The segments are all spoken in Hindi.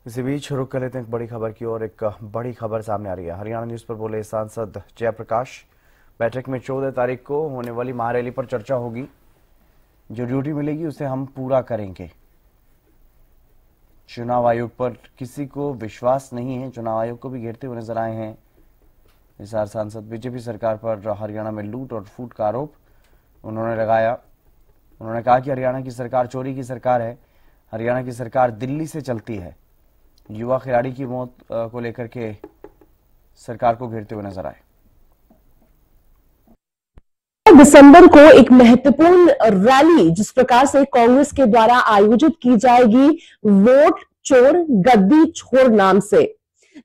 इसी बीच रुक कर लेते हैं एक बड़ी खबर की ओर। एक बड़ी खबर सामने आ रही है। हरियाणा न्यूज पर बोले सांसद जयप्रकाश, बैठक में 14 तारीख को होने वाली महारैली पर चर्चा होगी। जो ड्यूटी मिलेगी उसे हम पूरा करेंगे। चुनाव आयोग पर किसी को विश्वास नहीं है, चुनाव आयोग को भी घेरते हुए नजर आए हैं हिसार सांसद। बीजेपी सरकार पर हरियाणा में लूट और फूट का आरोप उन्होंने लगाया। उन्होंने कहा कि हरियाणा की सरकार चोरी की सरकार है, हरियाणा की सरकार दिल्ली से चलती है। युवा खिलाड़ी की मौत को लेकर के सरकार को घेरते हुए नजर आए। दिसंबर को एक महत्वपूर्ण रैली जिस प्रकार से कांग्रेस के द्वारा आयोजित की जाएगी, वोट चोर गद्दी छोड़ नाम से,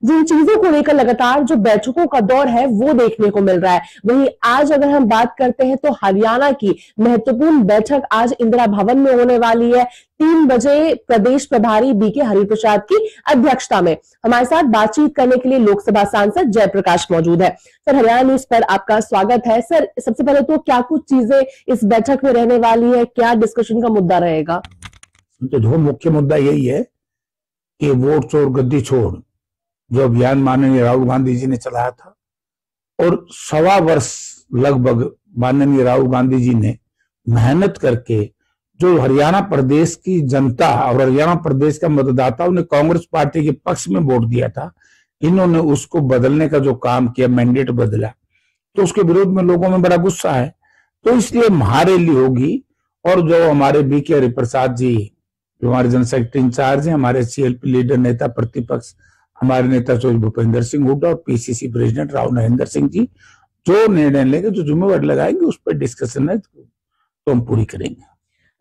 जिन चीजों को लेकर लगातार जो बैठकों का दौर है वो देखने को मिल रहा है। वहीं आज अगर हम बात करते हैं तो हरियाणा की महत्वपूर्ण बैठक आज इंदिरा भवन में होने वाली है। 3 बजे प्रदेश प्रभारी बीके हरिप्रसाद की अध्यक्षता में हमारे साथ बातचीत करने के लिए लोकसभा सांसद जयप्रकाश मौजूद है। सर, हरियाणा न्यूज पर आपका स्वागत है। सर, सबसे पहले तो क्या कुछ चीजें इस बैठक में रहने वाली है, क्या डिस्कशन का मुद्दा रहेगा? तो जो मुख्य मुद्दा यही है कि वोट चोर गद्दी छोड़ जो अभियान माननीय राहुल गांधी जी ने चलाया था, और 1.25 वर्ष लगभग माननीय राहुल गांधी जी ने मेहनत करके जो हरियाणा प्रदेश की जनता और हरियाणा प्रदेश का मतदाताओं ने कांग्रेस पार्टी के पक्ष में वोट दिया था, इन्होंने उसको बदलने का जो काम किया, मैंडेट बदला, तो उसके विरोध में लोगों में बड़ा गुस्सा है। तो इसलिए महारैली होगी। और जो हमारे बीके हरिप्रसाद जी, जो हमारे जनरल सेक्रेटरी इंचार्ज हैं, हमारे सीएलपी लीडर नेता प्रतिपक्ष हमारे नेता चौधरी भूपेंद्र सिंह हुड्डा और पीसीसी प्रेसिडेंट राव नरेंद्र सिंह जी जो निर्णय लेंगे, जो जिम्मेवारी लगाएंगे, उस पर डिस्कशन है तो हम पूरी करेंगे।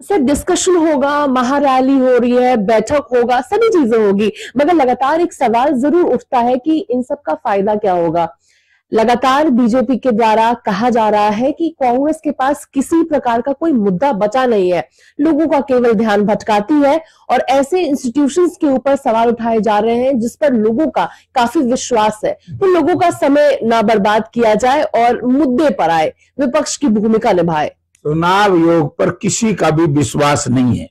सर, डिस्कशन होगा, महारैली हो रही है, बैठक होगा, सभी चीजें होगी, मगर लगातार एक सवाल जरूर उठता है कि इन सब का फायदा क्या होगा। लगातार बीजेपी के द्वारा कहा जा रहा है कि कांग्रेस के पास किसी प्रकार का कोई मुद्दा बचा नहीं है, लोगों का केवल ध्यान भटकाती है और ऐसे इंस्टीट्यूशंस के ऊपर सवाल उठाए जा रहे हैं जिस पर लोगों का काफी विश्वास है। तो लोगों का समय ना बर्बाद किया जाए और मुद्दे पर आए, विपक्ष की भूमिका निभाए। चुनाव आयोग पर किसी का भी विश्वास नहीं है।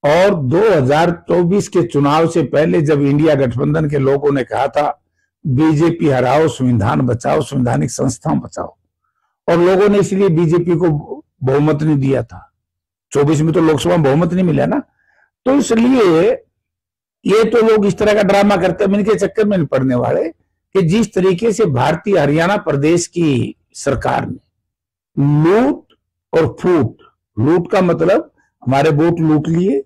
और 2024 के चुनाव से पहले जब इंडिया गठबंधन के लोगों ने कहा था बीजेपी हराओ, संविधान बचाओ, संवैधानिक संस्था बचाओ, और लोगों ने इसलिए बीजेपी को बहुमत नहीं दिया था। 24 में तो लोकसभा में बहुमत नहीं मिला ना, तो इसलिए ये तो लोग इस तरह का ड्रामा करते हैं, इनके चक्कर में नहीं पड़ने वाले कि जिस तरीके से भारतीय हरियाणा प्रदेश की सरकार ने लूट और फूट, लूट का मतलब हमारे वोट लूट लिए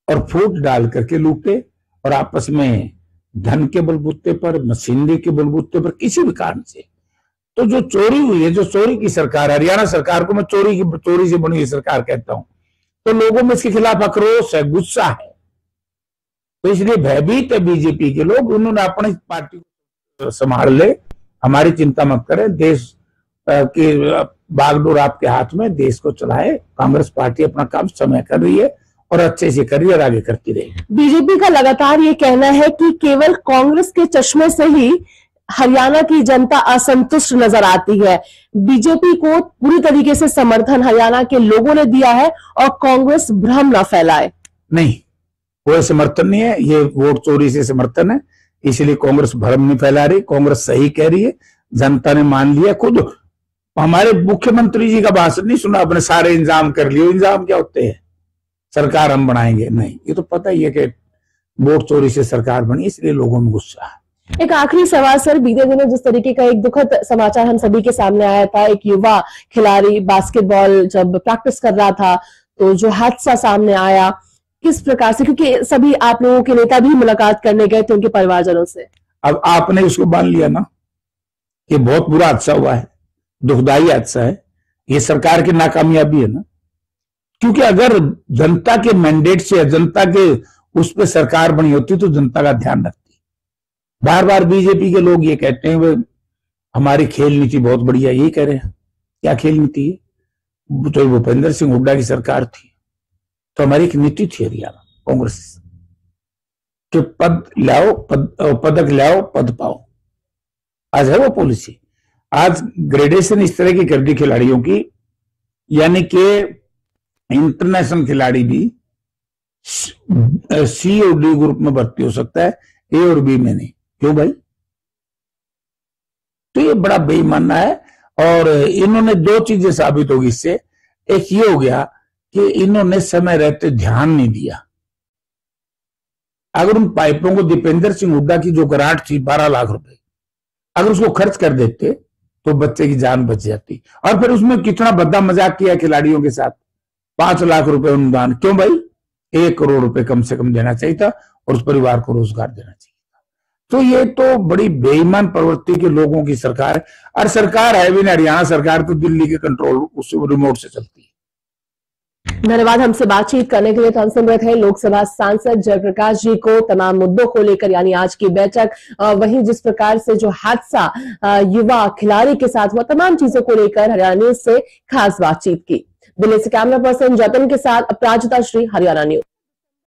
और फूट डाल करके लूटे, और आपस में धन के बलबूते पर, मशीनरी के बलबूते पर, किसी भी कारण से तो जो चोरी हुई है, जो चोरी की सरकार, हरियाणा सरकार को मैं चोरी से बनी हुई सरकार कहता हूं, तो लोगों में इसके खिलाफ आक्रोश है, गुस्सा है। तो इसलिए भयभीत है बीजेपी के लोग। उन्होंने अपनी पार्टी को संभाल ले, हमारी चिंता मत करें, देश की बागडोर आपके हाथ में, देश को चलाए। कांग्रेस पार्टी अपना काम समय कर रही है और अच्छे से कर रही है और आगे करती रहेगी। बीजेपी का लगातार ये कहना है कि केवल कांग्रेस के चश्मे से ही हरियाणा की जनता असंतुष्ट नजर आती है। बीजेपी को पूरी तरीके से समर्थन हरियाणा के लोगों ने दिया है और कांग्रेस भ्रम न फैलाए। नहीं, कोई समर्थन नहीं है, ये वोट चोरी से समर्थन है, इसलिए कांग्रेस भ्रम नहीं फैला रही। कांग्रेस सही कह रही है, जनता ने मान लिया। खुद हमारे मुख्यमंत्री जी का भाषण नहीं सुना, अपने सारे इंतजाम कर लिए। इंतजाम क्या होते हैं, सरकार हम बनाएंगे, नहीं, ये तो पता ही है कि वोट चोरी से सरकार बनी, इसलिए लोगों में गुस्सा है। एक आखिरी सवाल सर, बीते दिनों जिस तरीके का एक दुखद समाचार हम सभी के सामने आया था, एक युवा खिलाड़ी बास्केटबॉल जब प्रैक्टिस कर रहा था तो जो हादसा सामने आया, किस प्रकार से, क्योंकि सभी आप लोगों के नेता भी मुलाकात करने गए थे उनके परिवारजनों से। अब आपने उसको मान लिया ना कि बहुत बुरा हादसा हुआ है, दुखदाई हादसा है, ये सरकार की नाकामयाबी है ना। क्योंकि अगर जनता के मैंडेट से, जनता के उस पर सरकार बनी होती तो जनता का ध्यान रखती। बार बार बीजेपी के लोग ये कहते हैं वे हमारी खेल नीति बहुत बढ़िया, यही कह रहे हैं। क्या खेल नीति है? तो भूपेंद्र सिंह हुड्डा की सरकार थी तो हमारी एक नीति थी हरियाणा कांग्रेस के, पद लाओ पदक लाओ पद पाओ। आज है वो पॉलिसी। आज ग्रेडेशन इस तरह की कर दी खिलाड़ियों की, यानी कि इंटरनेशनल खिलाड़ी भी सी और डी ग्रुप में भर्ती हो सकता है, ए और बी में नहीं। क्यों भाई? तो ये बड़ा बेईमाना है। और इन्होंने दो चीजें साबित होगी इससे। एक ये हो गया कि इन्होंने समय रहते ध्यान नहीं दिया। अगर उन पाइपों को दीपेंद्र सिंह हुड्डा की जो ग्रांट थी 12 लाख रुपए, अगर उसको खर्च कर देते तो बच्चे की जान बच जाती। और फिर उसमें कितना बद्दा मजाक किया खिलाड़ियों के साथ। 5 लाख रुपए अनुदान, क्यों भाई? 1 करोड़ रुपए कम से कम देना चाहिए था और उस परिवार को रोजगार देना चाहिए था। तो ये तो बड़ी बेईमान प्रवृत्ति के लोगों की सरकार है। और सरकार है भी नहीं, हरियाणा सरकार तो दिल्ली के कंट्रोल उस रिमोट से चलती है। धन्यवाद हमसे बातचीत करने के लिए। तो हम सुन रहे थे लोकसभा सांसद जयप्रकाश जी को तमाम मुद्दों को लेकर, यानी आज की बैठक, वहीं जिस प्रकार से जो हादसा युवा खिलाड़ी के साथ हुआ, तमाम चीजों को लेकर हरियाणा न्यूज से खास बातचीत की। दिल्ली से कैमरा पर्सन जतन के साथ अपराजिता श्री, हरियाणा न्यूज।